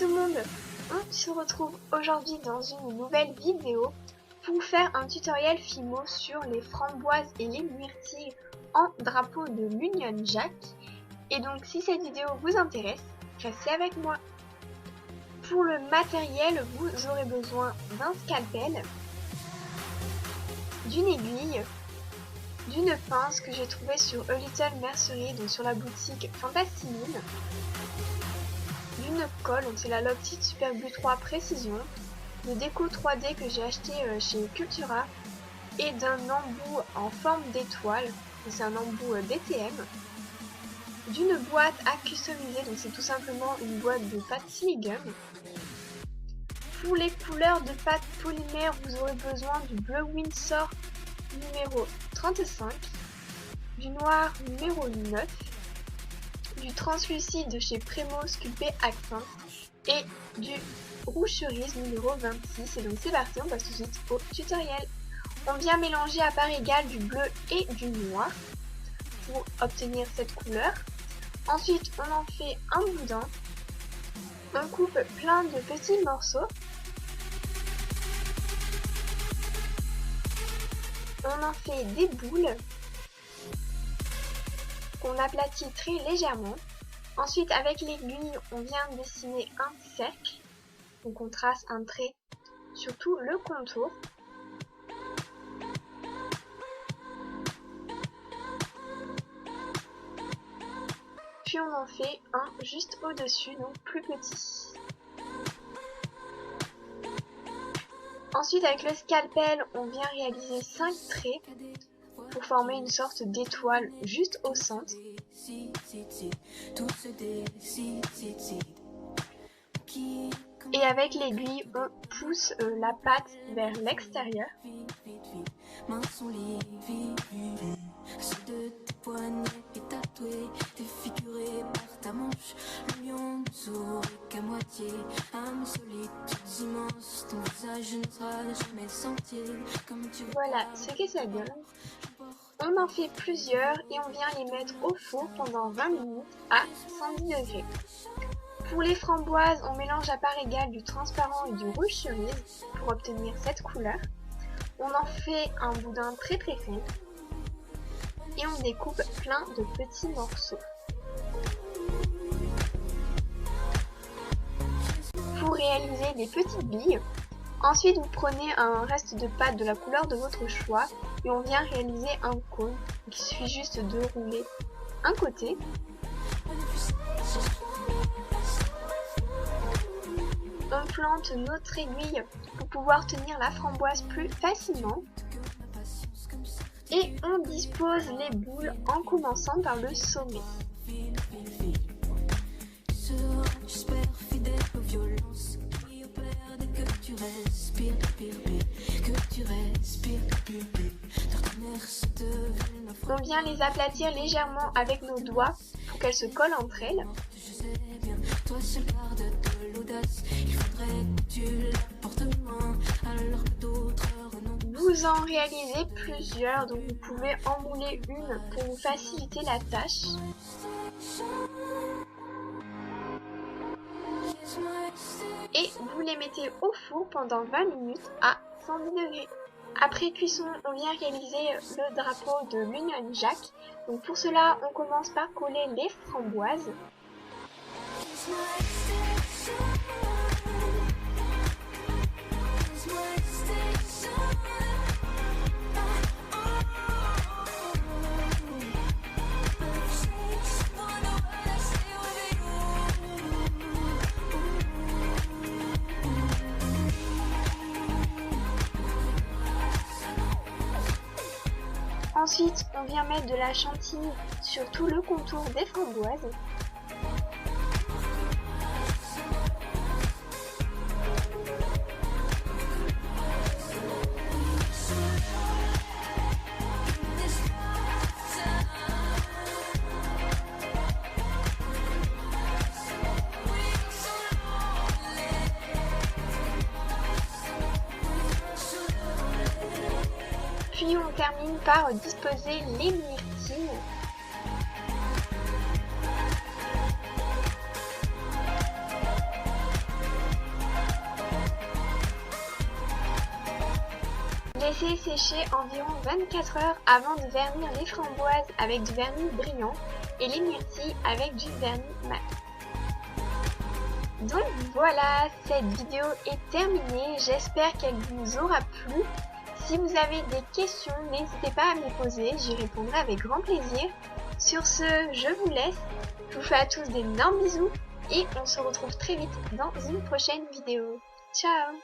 tout le monde, on se retrouve aujourd'hui dans une nouvelle vidéo pour faire un tutoriel Fimo sur les framboises et les myrtilles en drapeau de l'Union Jack. Et donc si cette vidéo vous intéresse, restez avec moi. Pour le matériel, vous aurez besoin d'un scalpel, d'une aiguille, d'une pince que j'ai trouvée sur A Little Mercery, donc sur la boutique Fantastimine, d'une colle, donc c'est la Loctite Super Glue 3 Précision, de déco 3D que j'ai acheté chez Cultura, et d'un embout en forme d'étoile, c'est un embout DTM, d'une boîte à customiser, donc c'est tout simplement une boîte de pâte siligum. Pour les couleurs de pâte polymère, vous aurez besoin du bleu Winsor numéro 35, du noir numéro 9, du translucide de chez Premo Sculpté Accent et du rouge cerise numéro 26. Et donc c'est parti, on passe tout de suite au tutoriel. On vient mélanger à part égale du bleu et du noir pour obtenir cette couleur. Ensuite on en fait un boudin, on coupe plein de petits morceaux, on en fait des boules qu'on aplatit très légèrement. Ensuite avec l'aiguille on vient dessiner un cercle, donc on trace un trait sur tout le contour. Puis on en fait un juste au-dessus, donc plus petit. Ensuite avec le scalpel, on vient réaliser 5 traits pour former une sorte d'étoile juste au centre. Et avec l'aiguille, on pousse la pâte vers l'extérieur. Voilà ce que ça donne. On en fait plusieurs et on vient les mettre au four pendant 20 minutes à 110 degrés. Pour les framboises, on mélange à part égale du transparent et du rouge cerise pour obtenir cette couleur. On en fait un boudin très fin et on découpe plein de petits morceaux. Pour réaliser des petites billes, ensuite vous prenez un reste de pâte de la couleur de votre choix et on vient réaliser un cône. Il suffit juste de rouler un côté. On plante notre aiguille pour pouvoir tenir la framboise plus facilement. Et on dispose les boules en commençant par le sommet. On vient les aplatir légèrement avec nos doigts pour qu'elles se collent entre elles. Vous en réalisez plusieurs, donc vous pouvez en mouler une pour vous faciliter la tâche. Et vous les mettez au four pendant 20 minutes à 110 degrés. Après cuisson, on vient réaliser le drapeau de l'Union Jack. Donc pour cela, on commence par coller les framboises. Ensuite, on vient mettre de la chantilly sur tout le contour des framboises. Puis on termine par disposer les myrtilles. Laissez sécher environ 24 heures avant de vernir les framboises avec du vernis brillant et les myrtilles avec du vernis mat. Donc voilà, cette vidéo est terminée, j'espère qu'elle vous aura plu. Si vous avez des questions, n'hésitez pas à me les poser, j'y répondrai avec grand plaisir. Sur ce, je vous laisse, je vous fais à tous d'énormes bisous et on se retrouve très vite dans une prochaine vidéo. Ciao!